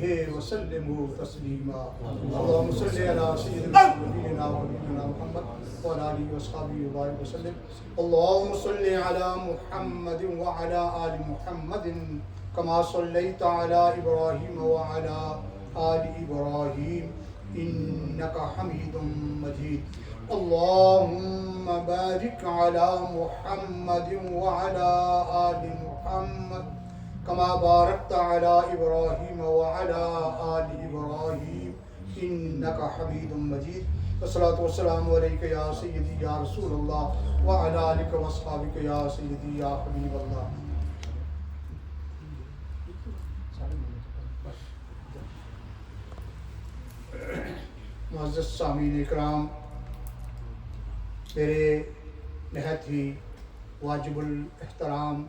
علیہ وسلم تسلیما اللہم صلی علی سیدنا نبینا و حبیبنا محمد وعلی آلہ وصحبہ وبارک وسلم اللہم صلی علی محمد وعلی آل محمد کما صلیت علی ابراہیم وعلی آل ابراہیم انکا حمید مجید اللہم بارک علی محمد وعلی آل محمد کما بارکت علی ابراہیم وعلی آل ابراہیم انکا حمید مجید والصلاة والسلام علیکہ یا سیدی یا رسول اللہ وعلی آلک واصحابک یا سیدی یا حبیب اللہ. معزز سامعین اکرام، میرے نہایت ہی واجب الاحترام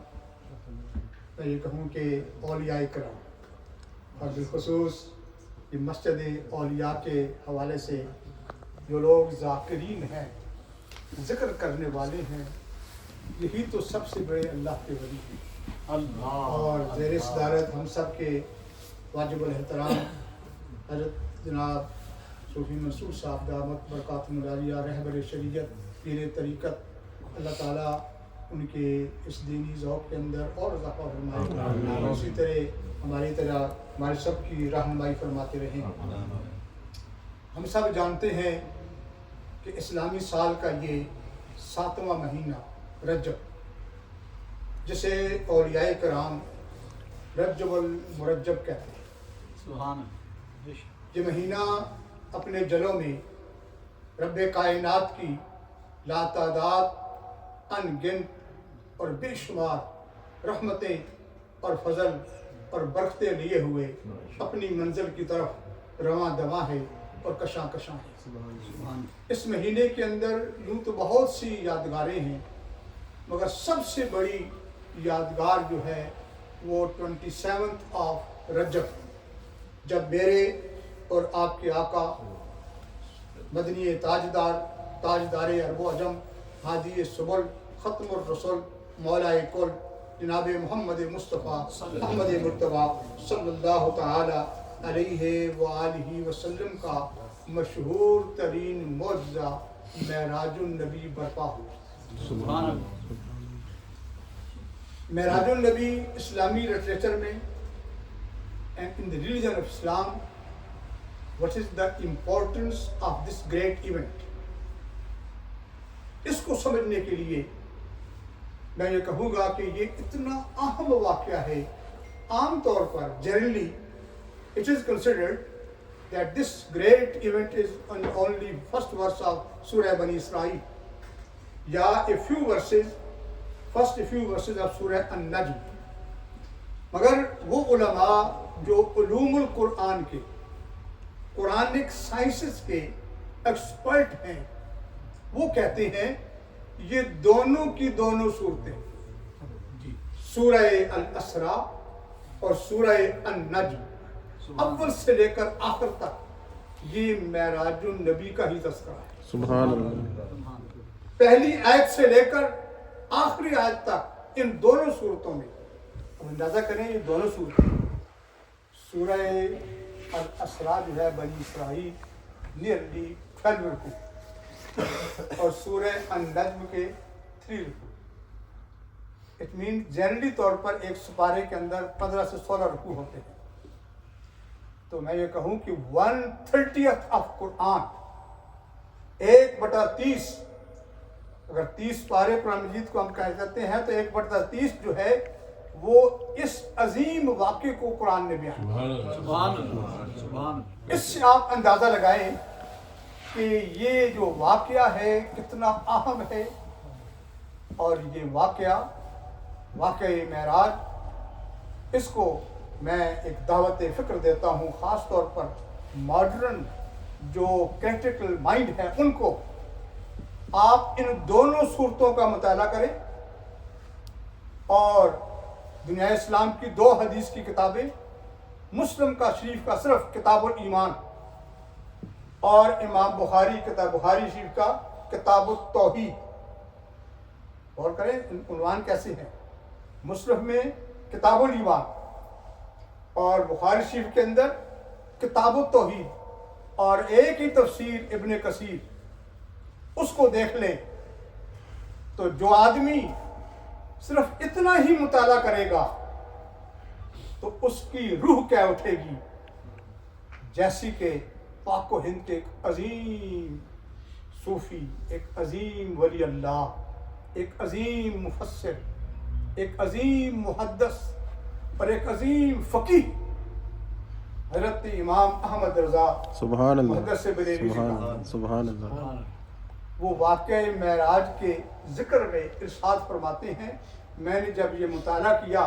میں یہ کہوں کہ اولیاء کرام اور بالخصوص یہ مسجد اولیاء کے حوالے سے جو لوگ ذاکرین ہیں، ذکر کرنے والے ہیں، یہی تو سب سے بڑے اللہ کے ولی ہیں. اور زیر صدارت ہم سب کے واجب الاحترام حضرت جناب صوفی منصور صاحب دامت برکاتہم العالیہ رہبر شریعت پیر طریقت، اللہ تعالیٰ ان کے اس دینی ذوق کے اندر اور اضافہ فرمائے اور اسی طرح ہماری سب کی رہنمائی فرماتے رہیں. ہم سب جانتے ہیں کہ اسلامی سال کا یہ 7واں مہینہ رجب، جسے اولیاء کرام رجب المرجب کہتے ہیں. یہ مہینہ اپنے جلوں میں رب کائنات کی لاتعداد ان گنت اور بے شمار رحمتیں اور فضل اور برکتیں لیے ہوئے اپنی منزل کی طرف رواں دواں ہے اور کشاں کشاں ہے. اس مہینے کے اندر یوں تو بہت سی یادگاریں ہیں، مگر سب سے بڑی یادگار جو ہے وہ 27 رجب، جب میرے اور آپ کے آقا مدنی تاجدار عرب و عجم ہادی سبل ختم الرسل مولا کل جناب محمد مصطفیٰ احمد مرتضیٰ صلی اللہ تعالی علیہ وآلہ وسلم کا مشہور ترین معجزہ معراج النبی برپا ہوا. سبحان اللہ. معراج النبی اسلامی لٹریچر میں and in the religion of Islam, what is the importance of this great event? اس کو سمجھنے کے لیے میں یہ کہوں گا کہ یہ اتنا اہم واقعہ ہے. عام طور پر generally it is considered that this great event is on only first verse of Surah Bani Israel یا first few verses of Surah An-Najm. مگر وہ علماء جو علوم القرآن کے قرآنک سائنسز کے ایکسپرٹ ہیں، وہ کہتے ہیں یہ دونوں کی دونوں صورتیں، سورہ الاسراء اور سورہ النجم، اول سے لے کر آخر تک یہ معراج النبی کا ہی تذکرہ ہے. سبحان اللہ. پہلی آیت سے لے کر آخری آیت تک ان دونوں صورتوں میں، اب اندازہ کریں یہ دونوں صورتیں، سورہ الاسراء جو ہے بنی اسرائیل نیرلی 12 رکوع اور سورہ النجم کے 3 رکوع. اٹ مین جنرلی طور پر ایک سپارے کے اندر 15 سے 16 رکوع ہوتے ہیں. تو میں یہ کہوں کہ 1/30 آف قرآن، 1/30، اگر 30 پارے قرآن مجید کو ہم کہہ سکتے ہیں تو 1/30 جو ہے وہ اس عظیم واقعے کو قرآن نے بیان کیا. سبحان اللہ. اس سے آپ اندازہ لگائیں کہ یہ جو واقعہ ہے کتنا اہم ہے. اور یہ واقعہ معراج، اس کو میں ایک دعوت فکر دیتا ہوں خاص طور پر ماڈرن جو کریٹیکل مائنڈ ہے ان کو. آپ ان دونوں صورتوں کا مطالعہ کریں اور دنیا اسلام کی 2 حدیث کی کتابیں، مسلم کا شریف کا صرف کتاب الایمان اور امام بخاری کتاب بخاری شریف کا کتاب التوحید، غور کریں عنوان کیسے ہیں. مسلم میں کتاب الایمان اور بخاری شریف کے اندر کتاب التوحید اور ایک ہی تفسیر ابن کثیر، اس کو دیکھ لیں تو جو آدمی صرف اتنا ہی مطالعہ کرے گا تو اس کی روح کیا اٹھے گی، جیسی کہ پاک و ہند کے ایک عظیم صوفی، ایک عظیم ولی اللہ، ایک عظیم مفسر، ایک عظیم محدث اور ایک عظیم فقیہ حضرت امام احمد رضا سبحان اللہ، محدث بریلوی سے سبحان کہا، اللہ، سبحان اللہ۔ وہ واقعہ معراج کے ذکر میں ارشاد فرماتے ہیں، میں نے جب یہ مطالعہ کیا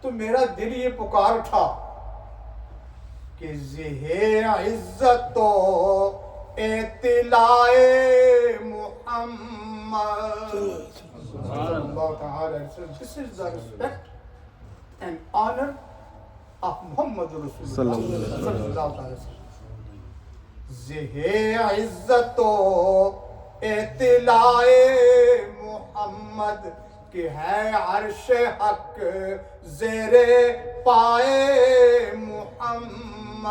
تو میرا دل یہ پکار اٹھا کہ زہ عزت و اطلاع محمد صلی اللہ تعالی علیہ وسلم، this is the respect and honor of محمد رسول اللہ صلی اللہ تعالی وسلم۔ زہ عزت و اطلاع محمد کہ ہے عرش حق زیر پائے محمد۔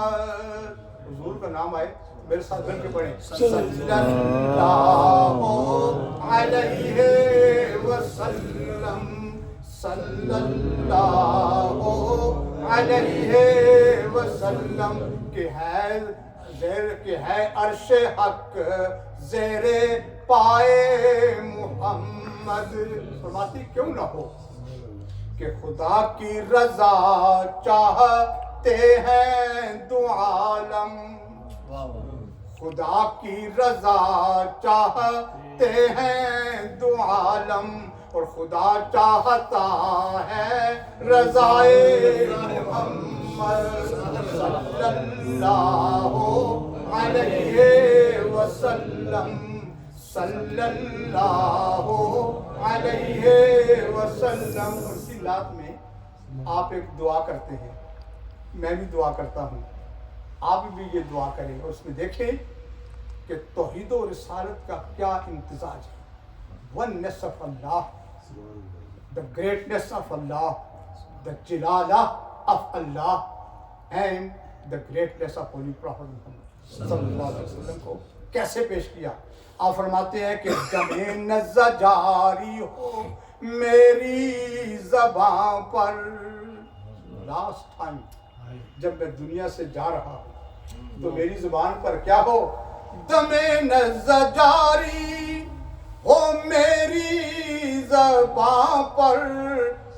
حضور کا نام آئے میرے ساتھ بن کے پڑھیں، صلی اللہ علیہ وسلم، صلی اللہ علیہ وسلم کہ ہے عرش حق زیر پائے محمد۔ فرماتی کیوں نہ ہو کہ خدا کی رضا چاہتے ہیں دو عالم، خدا کی رضا چاہتے ہیں دو عالم، اور خدا چاہتا ہے رضائے محمد صلی اللہ علیہ وسلم، صلی اللہ علیہ وسلم۔ اسی رات میں آپ ایک دعا کرتے ہیں، میں بھی دعا کرتا ہوں، آپ بھی یہ دعا کریں اور اس میں دیکھیں کہ توحید و رسالت کا کیا امتزاج ہے۔ oneness of Allah, the greatness of Allah, the jalalah of Allah and the greatness of Holy Prophet Muhammad صلی اللہ علیہ وسلم کو کیسے پیش کیا۔ آپ فرماتے ہیں کہ دمِ نزع جاری ہو میری زباں پر، لاسٹ ٹائم جب میں دنیا سے جا رہا ہوں تو میری زبان پر کیا ہو، دمِ نزع جاری ہو میری زباں پر،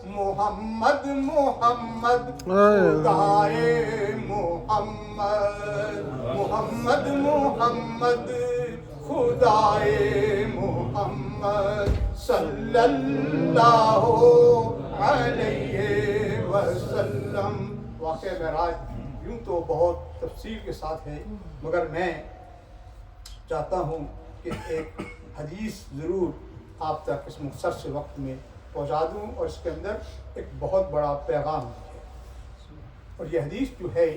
محمد محمد خدائے محمد، محمد محمد خدائے محمد صلی اللہ علیہ وسلم۔ واقعہ معراج یوں تو بہت تفصیل کے ساتھ ہے، مگر میں چاہتا ہوں کہ ایک حدیث ضرور آپ تک اس مختصر سے وقت میں پہنچا دوں، اور اس کے اندر ایک بہت بڑا پیغام ہے، اور یہ حدیث جو ہے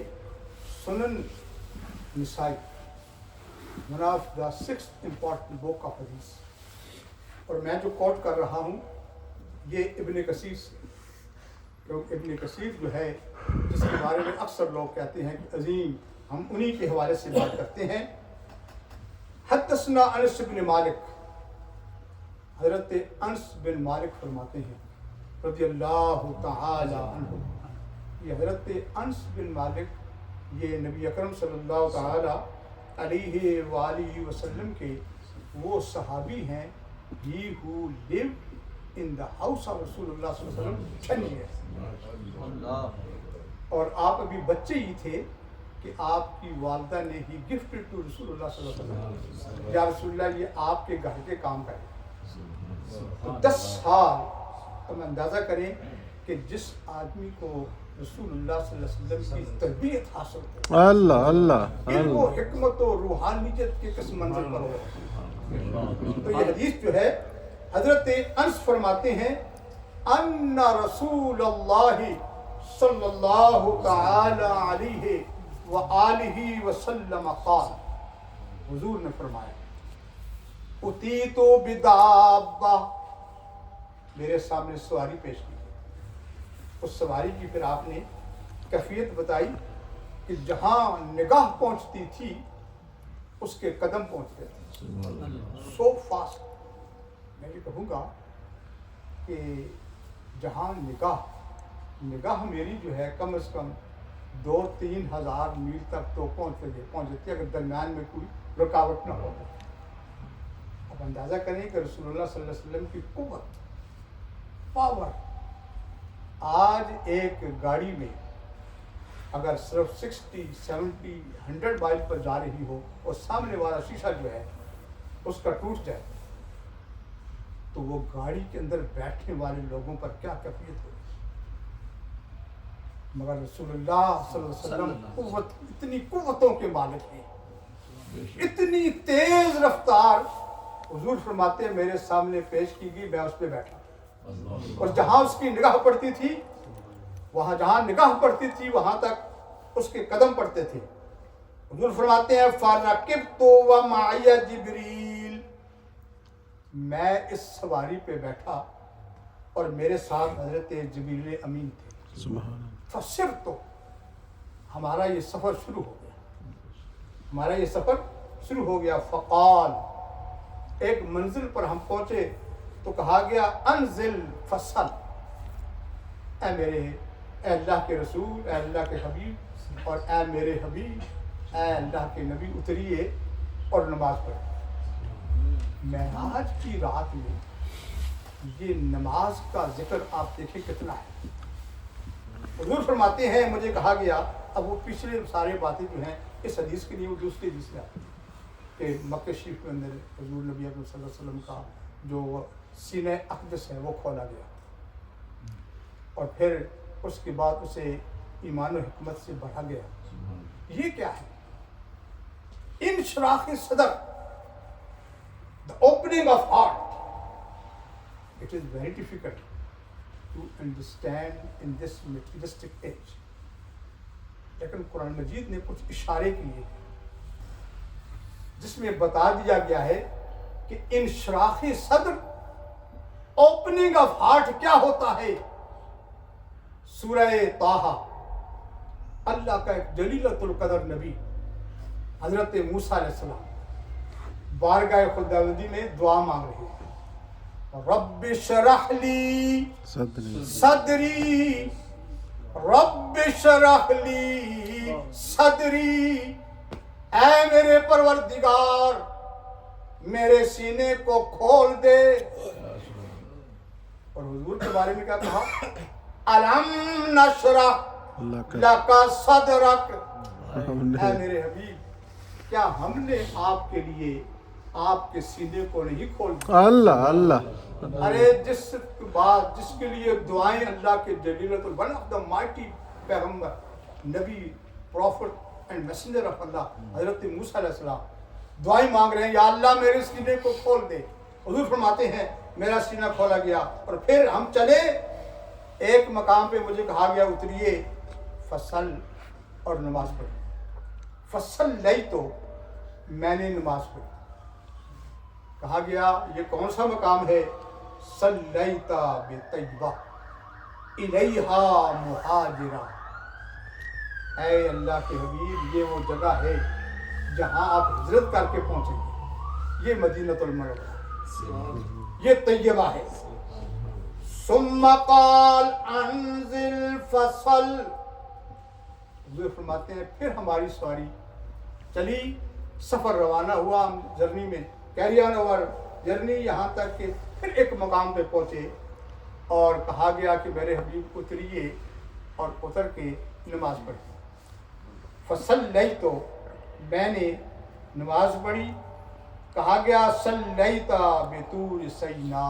سنن نسائی، one of the sixth important book of حدیث، اور میں جو کوٹ کر رہا ہوں یہ ابن کثیر سے، کیونکہ ابن کثیر جو ہے جس کے بارے میں اکثر لوگ کہتے ہیں کہ عظیم، ہم انہی کے حوالے سے بات کرتے ہیں۔ حدثنا انس بن مالک، حضرت انس بن مالک فرماتے ہیں رضی اللہ تعالی عنہ، یہ حضرت انس بن مالک یہ نبی اکرم صلی اللہ تعالی علیہ وآلہ وسلم کے وہ صحابی ہیں ہی who lived in the house of رسول اللہ صلی اللہ علیہ وسلم 10 years، اور آپ ابھی بچے ہی تھے کہ آپ کی والدہ نے ہی گفٹ ٹو رسول اللہ صلی اللہ علیہ وسلم، یا رسول اللہ یہ آپ کے گھر کے کام کریں۔ 10 سال ہم اندازہ کریں کہ جس آدمی کو رسول اللہ صلی اللہ علیہ وسلم کی تربیت حاصل ہو، اللہ اللہ پھر وہ اللہ، حکمت و روحانیت کے کس منزل پر ہو۔ تو یہ حدیث جو ہے حضرت انس فرماتے ہیں ان رسول اللہ صلی اللہ تعالی علیہ وآلہ وسلم قال، حضور نے فرمایا اتیت بدابہ، میرے سامنے سواری پیش کی، اس سواری کی پھر آپ نے कैफियत बताई कि जहाँ निगाह पहुँचती थी उसके कदम पहुँचते थे, सो फास्ट। मैं ये कहूँगा कि जहाँ निगाह मेरी जो है कम से कम 2-3 हज़ार मील तक तो पहुँच जाती है, अगर दरम्यान में कोई रुकावट ना हो। अब अंदाज़ा करें कि रसूलुल्लाह सल्लल्लाहु अलैहि वसल्लम की कुव्वत, पावर, आज एक गाड़ी में अगर सिर्फ 60, 70, 100 माइल पर जा रही हो और सामने वाला शीशा जो है उसका टूट जाए तो वो गाड़ी के अंदर बैठने वाले लोगों पर क्या कैफियत हो। मगर रसूलुल्लाह सल्लल्लाहु अलैहि वसल्लम कुव्वत, इतनी कुव्वतों के मालिक हैं, इतनी तेज रफ्तार। हुजूर फरमाते हैं मेरे सामने पेश की गई, मैं उस पर बैठा और जहां उसकी निगाह पड़ती थी, वहां जहां निगाह पड़ती थी वहां तक उसके कदम पड़ते थे। हुजूर फरमाते हैं फरकिब्तु व माइया जिब्रील, मैं इस सवारी पे बैठा और मेरे साथ हजरत जिब्रील अमीन थे। सुभान फसिर तो हमारा ये सफ़र शुरू हो गया, हमारा ये सफ़र शुरू हो गया। फ़क़ाल, एक मंजिल पर हम पहुँचे तो कहा गया अनजिल फसल, ए अल्लाह के रसूल, ए अल्लाह के हबीब और ए मेरे हबीब, ए अल्लाह के नबी उतरिए और नमाज पढ़े। मेराज की रात में ये नमाज का जिक्र आप देखें कितना है। हुजूर फरमाते हैं मुझे कहा गया, अब वो पिछले सारे बातें जो हैं इस हदीस के लिए वो दूसरी हदीस में आती है कि मक्के शरीफ के अंदर हुजूर नबी अकरम सल्लल्लाहु अलैहि वसल्लम का जो सीने अक़दस है वो खोला गया और फिर उसके बाद उसे ईमान और हिकमत से बढ़ा गया। ये क्या है? इंशराह सदर, the opening of heart. It is very difficult to understand in this materialistic age, लेकिन कुरान मजीद ने कुछ इशारे किए जिसमें बता दिया गया है कि इंशराह सद्र, ओपनिंग ऑफ हार्ट क्या होता है। सूरह ताहा, अल्लाह का एक जलीलतुल कदर नबी हजरत मूसा अलैहिस्सलाम बारगाह खुदावंदी में दुआ मांग रहे हैं, रब्बि शरह ली सदरी, रब्बि शरह ली सदरी, ऐ मेरे परवरदिगार मेरे सीने को खोल दे। और हुजूर के बारे में क्या कहा? अलम नशरह लका सदरक, ऐ मेरे हबीब क्या हमने आपके लिए आपके सीने को नहीं खोल दिया? अल्लाह अल्लाह। अरे जिसके लिए दुआएं अल्लाह के जलीलतुल, वन ऑफ द माइटी पैगंबर, नबी, प्रॉफिट एंड मैसेंजर ऑफ अल्लाह हजरत मूसा अलैहिस्सलाम दुआएं मांग रहे हैं, या अल्लाह मेरे सीने को खोल दे। हुजूर फरमाते हैं मेरा सीना खोला गया और फिर हम चले। एक मकाम पे मुझे कहा गया उतरिए फसल और नमाज पढ़ी। फसल लई तो मैंने नमाज पढ़ी। कहा गया ये कौन सा मकाम है? सल्लैता बितैबा इलैहा मुहाजिरा, ऐ अल्लाह के हबीब ये वो जगह है जहां आप हिजरत करके पहुंचेंगे। ये मदीनतुल मुनव्वरा, ये तैयबा है। सुम्मा क़ाल अंजिल फसल, वो फरमाते हैं फिर हमारी सवारी चली, सफ़र रवाना हुआ हम जर्नी में, कैरी ऑन ओवर जर्नी, यहाँ तक कि फिर एक मकाम पे पहुँचे और कहा गया कि मेरे हबीब उतरिए और उतर के नमाज पढ़ी। फसल्लई तो मैंने नमाज पढ़ी। कहा गया सल्लैता बेतूर सैना,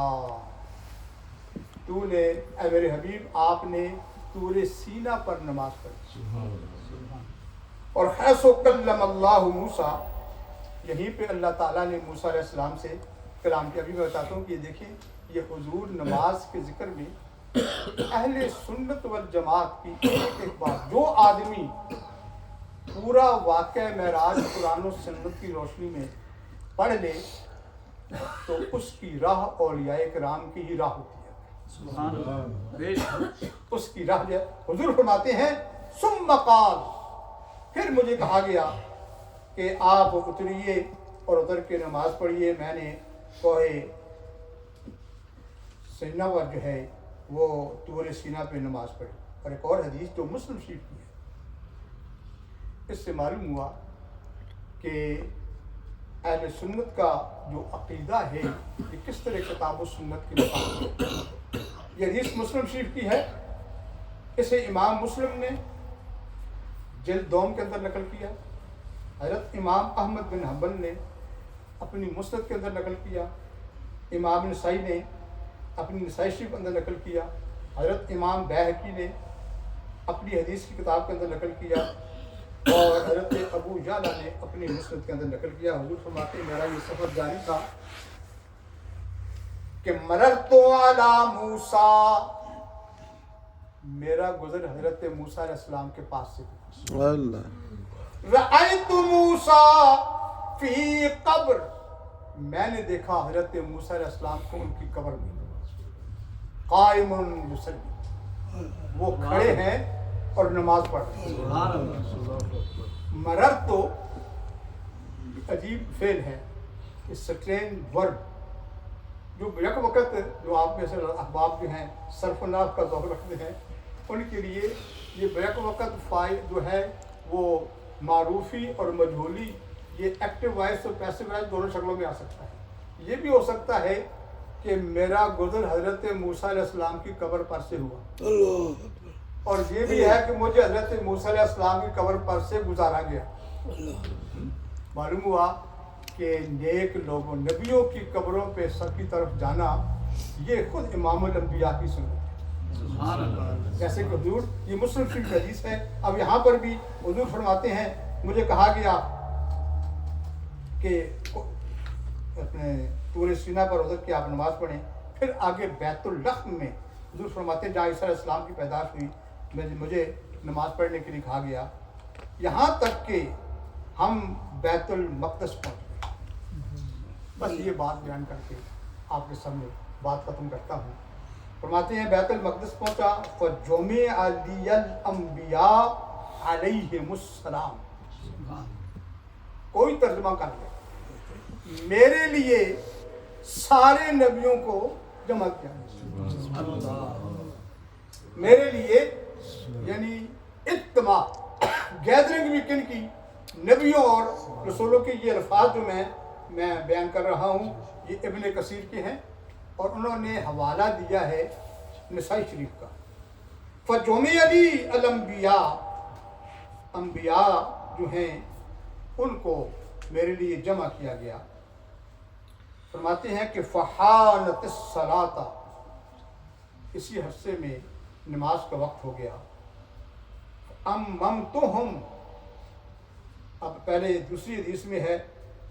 तूने ऐ मेरे हबीब आपने तूरे सीना पर नमाज पढ़ी। और हैसो कल्लम अल्लाह मूसा, यहीं पे अल्लाह ताला ने मूसा अलैहिस्सलाम से कलाम किया। अभी मैं बताता हूँ कि देखें ये हुजूर नमाज के ज़िक्र में अहले सुन्नत वल जमात की एक बात, जो आदमी पूरा वाक़या मेराज कुरान और सुन्नत की रोशनी में पढ़ ले तो उसकी राह औलियाए किराम की ही राह होती है। उसकी राह जो हुजूर फरमाते हैं सुम्मा क़ाल, फिर मुझे कहा गया कि आप उतरिए और उतर के नमाज पढ़िए। मैंने कोहे सीना पर जो है वो तूर सीना पे नमाज पढ़ी। और एक और हदीस जो मुस्लिम शरीफ की है, इससे मालूम हुआ कि अहले सुन्नत का जो अक़ीदा है कि किस तरह किताब व सुन्नत के मुताबिक। ये हदीस मुस्लिम शरीफ की है। इसे इमाम मुस्लिम ने जिल्द दोम के अंदर नकल किया। हज़रत इमाम अहमद बिन हंबल ने अपनी मुस्नद के अंदर नकल किया। इमाम नसाई ने अपनी नसाई शरीफ के अंदर नकल किया। हज़रत इमाम बैहकी ने अपनी हदीस की किताब के अंदर नकल किया। और हज़रत अबू याला ने अपनी मुस्नद के अंदर नकल किया। हुजूर फरमाते हैं मेरा ये सफ़र जारी था कि मररतु अला मूसा, मेरा गुज़र हज़रत मूसा अलैहिस्सलाम के पास से। अल्लाह। रअयतु मूसा फी कब्र, मैंने देखा हज़रत मूसा अलैहिस्सलाम को उनकी कब्र में। कायमुन युसल्ली, वो खड़े हैं और नमाज पढ़ रहे हैं। मरर तो अजीब फेल है, इस स्ट्रेन वर्ड जो एक वक्त जो आप में से अहबाब जो हैं सरफनाफ का ज़ौक़ रखते हैं, उनके लिए ये बैक वक़्त फ़ाइल जो है वो मारूफ़ी और मजहूली, ये एक्टिव वॉइस और पैसिव वॉइस दोनों शक्लों में आ सकता है। ये भी हो सकता है कि मेरा गुज़र हज़रत मूसा अलैहिस्सलाम की कब्र पर से हुआ, और ये भी है कि मुझे हज़रत मूसा अलैहिस्सलाम की कब्र पर से गुजारा गया। मालूम हुआ कि नेक लोगों नबियों की कब्रों पे सब की तरफ जाना ये खुद इमामुल अंबिया की सुन्नत है। जैसे कि हुजूर, ये मुस्लिम शरीफ की हदीस है। अब यहाँ पर भी हुजूर फरमाते हैं मुझे कहा गया कि अपने तूर सीना पर उतर के आप नमाज पढ़ें। फिर आगे बैतुल लहम में हुजूर फरमाते हैं जहाँ ईसा अलैहिस्सलाम की पैदाश हुई, मुझे नमाज पढ़ने के लिए कहा गया। यहाँ तक कि हम बैतुल मक़दस पहुँच गए। बस ये बात बयान करके आपके सामने बात ख़त्म करता हूँ। फरमाते हैं बैतुल मक़दस पहुँचा, फ़जुमिअ अलियल अंबिया अलैहिमुस्सलाम। कोई तर्जुमा कर ले, मेरे लिए सारे नबियों को जमा किया। मेरे लिए यानी इज्तिमा गैदरिंग भी किन की, नबियों और रसूलों के। ये अल्फाज जो मैं बयान कर रहा हूँ ये इब्न कसीर के हैं और उन्होंने हवाला दिया है नसाई शरीफ का। फ़जुमिअ अलियल अंबिया, अंबिया जो हैं उनको मेरे लिए जमा किया गया। फरमाते हैं कि फ़हानतिस सलाता, इसी हफ्ते में नमाज का वक्त हो गया। अम्ममतुहुम, अब पहले दूसरी हदीस में है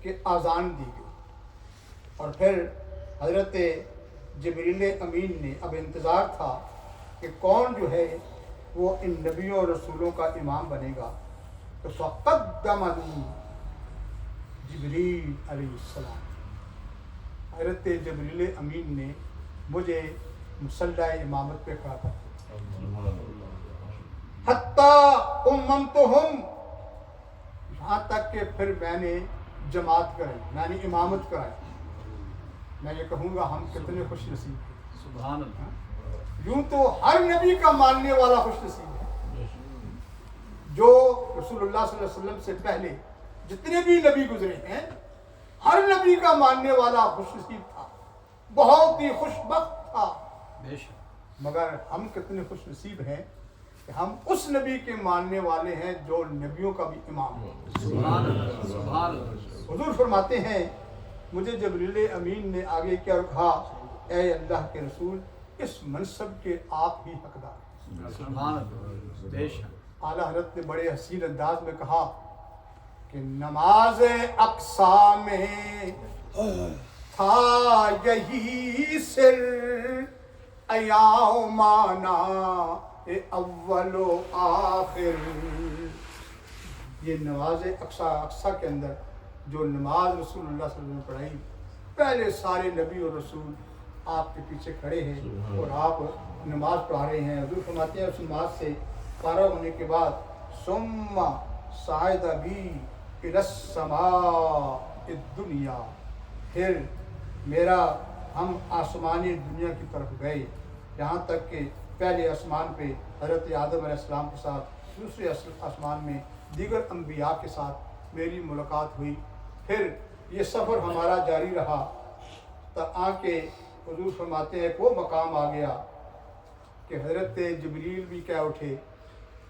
कि आज़ान दी गई और फिर हज़रत जिब्रील अमीन ने, अब इंतज़ार था कि कौन जो है वो इन नबियों और रसूलों का इमाम बनेगा। तो फ़क़द्दमनी जिब्रील अलैहिस्सलाम, हज़रत जिब्रील अमीन ने मुझे मुसल्ला इमामत पे खड़ा कर हत्ता उम्मतुहुम, यहाँ तक कि फिर मैंने जमात कराई, मैंने इमामत कराई। मैं ये कहूँगा हम कितने खुश नसीब हैं। सुभान अल्लाह। यूँ तो हर नबी का मानने वाला खुश नसीब है। जो रसूलुल्लाह सल्लल्लाहु अलैहि वसल्लम से पहले जितने भी नबी गुजरे हैं, हर नबी का मानने वाला खुश नसीब था, बहुत ही खुशबख्त था। मगर हम कितने खुश नसीब हैं कि हम उस नबी के मानने वाले हैं जो नबियों का भी इमाम है। सुभान अल्लाह, सुभान अल्लाह। हुजूर फरमाते हैं मुझे जिब्रील अमीन ने आगे क्या कहा, ए अल्लाह के रसूल, इस मनसब के आप ही हकदार हैं। सुभान अल्लाह, बेशक। आला हज़रत ने बड़े हसीन अंदाज में कहा कि नमाज अक्सा में था यही सिर, अयाओ माना ए अव्वलो आखिर। ये नमाज अक्सा के अंदर जो नमाज रसूलुल्लाह सल्लल्लाहु अलैहि वसल्लम ने पढ़ाई, पहले सारे नबी और रसूल आपके पीछे खड़े हैं और आप नमाज पढ़ा रहे हैं। हुजूर फरमाते हैं उस नमाज से फारग होने के बाद सुम्मा साइदा भी इलस्समाए दुनिया, फिर मेरा हम आसमानी दुनिया की तरफ गए, यहाँ तक कि पहले आसमान पे हज़रत आदम अलैहिस्सलाम के साथ, दूसरे आसमान में दीगर अम्बिया के साथ मेरी मुलाकात हुई। फिर ये सफ़र हमारा जारी रहा तो आके हुजूर फरमाते हैं वो मकाम आ गया कि हज़रत जिब्रील भी कह उठे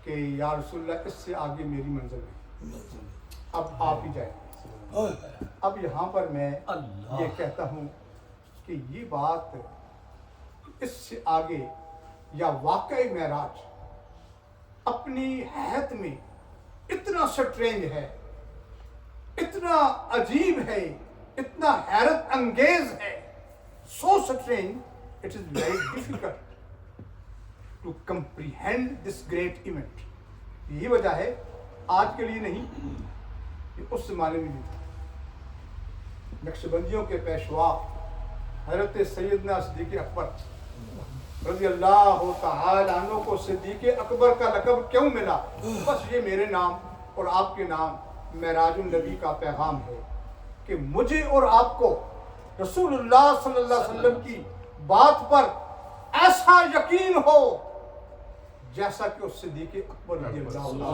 कि या रसूलल्लाह इससे आगे मेरी मंजिल नहीं, अब आप ही जाए। अब यहाँ पर मैं ये कहता हूँ कि ये बात इससे आगे या वाकई मेराज अपनी हैत में इतना स्ट्रेंज है, इतना अजीब है, इतना हैरत अंगेज है, so strange, it is very difficult to comprehend this great event. यही वजह है आज के लिए नहीं, ये उस ज़माने में भी था। नक्शबंदियों के पेशवा हज़रत सैयदना सिद्दीक़ अकबर रज़ी अल्लाह तआला अन्हु को सिद्दीक़ अकबर का लक़ब क्यों मिला? बस ये मेरे नाम और आपके नाम मेराजुन नबी का पैगाम है कि मुझे और आपको रसूलुल्लाह सल्लल्लाहु अलैहि वसल्लम की बात पर ऐसा यकीन हो जैसा कि उस सिद्दीक़ अकबर रज़ियल्लाहु अन्हु।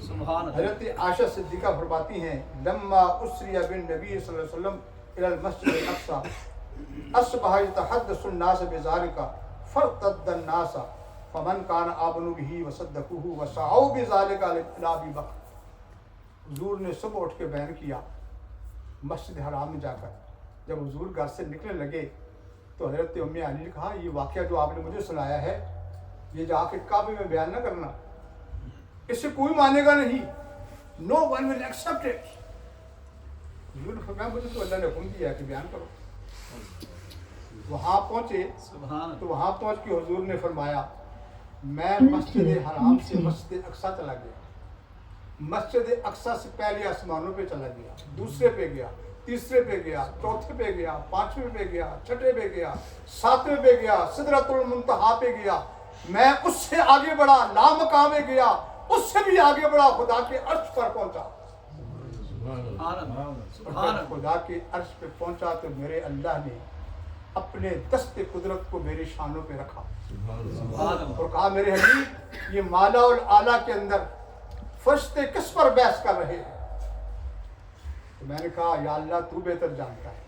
हज़रत आयशा सिद्दीक़ा फरमाती हैं लम्मा उसरिया बिन नबी सल्लल्लाहु अलैहि वसल्लम इलल मस्जिद अल-अक़सा अस्बह यतहद्दसु अन्नास बिज़ालिका फरतद्द अन्नास फमन कान आमनु बिही वसद्दक़ूहु वसअऊ बिज़ालिका इला अबी बकर। हुजूर ने सुबह उठ के बयान किया मस्जिद हराम में जाकर। जब हुजूर घर से निकलने लगे तो हज़रत उम्मे अली ने कहा ये वाक़या जो आपने मुझे सुनाया है ये जाके काबे में बयान न करना, इसे कोई मानेगा नहीं, no one will accept it. हुजूर ने फरमाया मुझे तो अल्लाह ने हुक्म दिया कि बयान करो। वहाँ पहुँचे तो वहाँ पहुँच के हुजूर ने फरमाया मैं मस्जिद हराम से मस्जिद अक्सा चला गया, मस्जिद अक्सा से पहले आसमानों पे चला गया, दूसरे पे गया, तीसरे पे गया, चौथे पे गया, पांचवें पे गया, छठे पे गया, सातवें पे गया, सिदरतुल मुंतहा पे गया, मैं उससे आगे बढ़ा, लामकाम में गया, उससे भी आगे बढ़ा, खुदा के अर्श पर पहुंचा। खुदा के अर्श पे पहुंचा तो मेरे अल्लाह ने अपने दस्ते कुदरत को मेरे शानों पे रखा और कहा मेरे हबीब ये माला और आला के अंदर फरिश्ते किस पर बहस कर रहे हैं? तो मैंने कहा या अल्लाह तू बेहतर जानता है।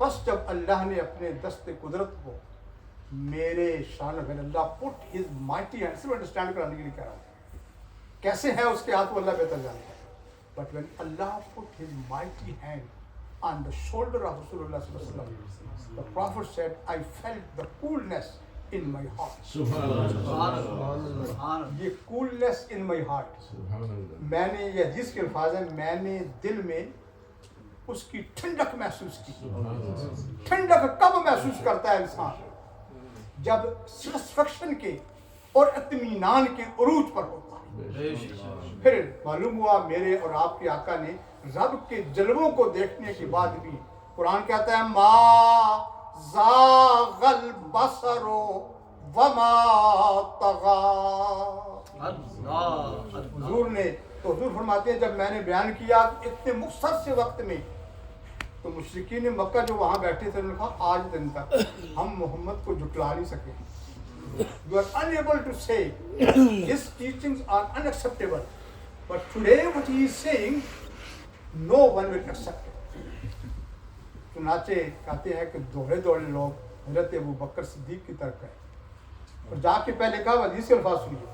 बस जब अल्लाह ने अपने दस्ते कुदरत को मेरे शान में अल्लाह पुट हिज माइटी हैंड, सिर्फ अंडरस्टैंड कराने के लिए कह रहा हूँ कैसे है उसके हाथ वो अल्लाह बेहतर जानता है। But when Allah put his mighty hand on the shoulder of Rasulullah sallallahu alaihi wasallam, the Prophet said, I felt the coolness in my heart. ये coolness in my heart, मैंने ये हदीस के अल्फाज हैं, मैंने दिल में उसकी ठंडक महसूस की। ठंडक कब महसूस करता है इंसान? जब सेटिस्फेक्शन के और इत्मीनान के उरूज पर होता है। फिर मालूम हुआ मेरे और आपके आका ने रब के जलवों को देखने के बाद भी, कुरान कहता है मा ज़ाग़ल बसरो वमा तग़ा। हुजूर ने तो हुजूर फरमाते हैं जब मैंने बयान किया इतने मुख्तर से वक्त में तो मुशरिकीन मक्का जो वहाँ बैठे थे उन्होंने कहा आज दिन तक हम मोहम्मद को झुटला नहीं सके। You are unable to say his teachings are unacceptable, but today what he is saying no one will accept it. चुनाचे कहते हैं कि दौड़े दौड़े लोग हज़रत अबू बकर सिद्दीक़ की तरफ गए और जाके पहले कहा हदीस के अल्फाज सुनिए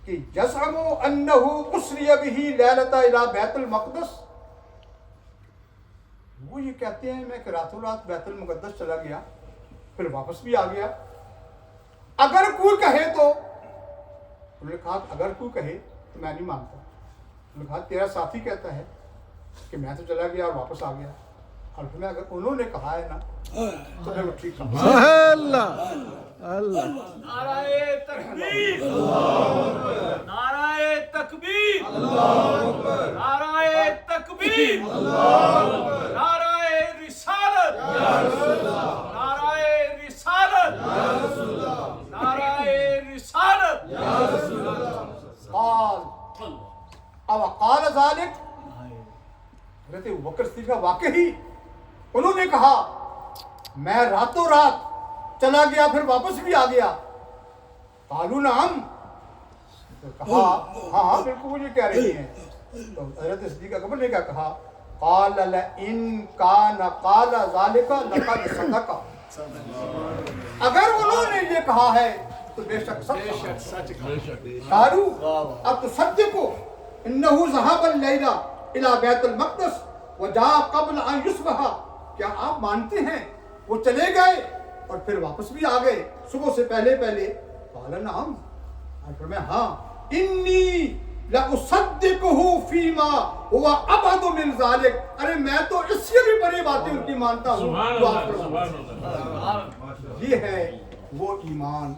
कि यज़अमु अन्नहु उसरिया बिही लैलता इला बैतुल मक़दस। वो ये कहते हैं मैं कि रातों रात बैतुल मुक़द्दस चला गया फिर वापस भी आ गया। अगर कोई कहे तो उन्होंने कहा अगर कोई कहे तो मैं नहीं मानता। उन्होंने कहा तेरा साथी कहता है कि मैं तो चला गया और वापस आ गया, और फिर अगर उन्होंने कहा है ना तो मैं ठीक कहा। अल्लाह अल्लाह नाराए तकबीर, नाराए तकबीर, नाराए तकबीर, नाराए रिसालत, नाराए रिसालत, नाराए قال او قال ذلك، حضرت ابوبکر صدیق واقعی انہوں نے کہا میں راتوں رات چلا گیا پھر واپس بھی آ گیا؟ قالوا نعم، کہا ہاں ہاں بالکل مجھے کہہ رہی ہیں. تو حضرت صدیق اکبر نے کیا کہا؟ قال لئن کان قال ذلك لقد صدق، اگر انہوں نے یہ کہا ہے تو بے شک سچ قالوا اب تصدقوا انه ذهب الليلة الى بیت المقدس وجاء قبل ان يصبح، کیا آپ مانتے ہیں وہ چلے گئے اور پھر واپس بھی آ گئے صبح سے پہلے پہلے؟ قال نعم، اور فرمایا ہاں. انی لأصدقه فيما هو ابعد من ذلك، ارے میں تو اس سے بھی بڑی باتیں ان کی مانتا ہوں. یہ ہے وہ ایمان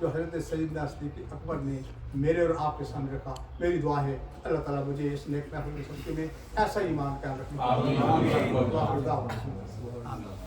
جو حضرت سیدنا صدیق اکبر نے میرے اور آپ کے سامنے رکھا. میری دعا ہے اللہ تعالیٰ مجھے اس نیک محفل کے صدقے میں ایسا ایمان قائم رکھنے.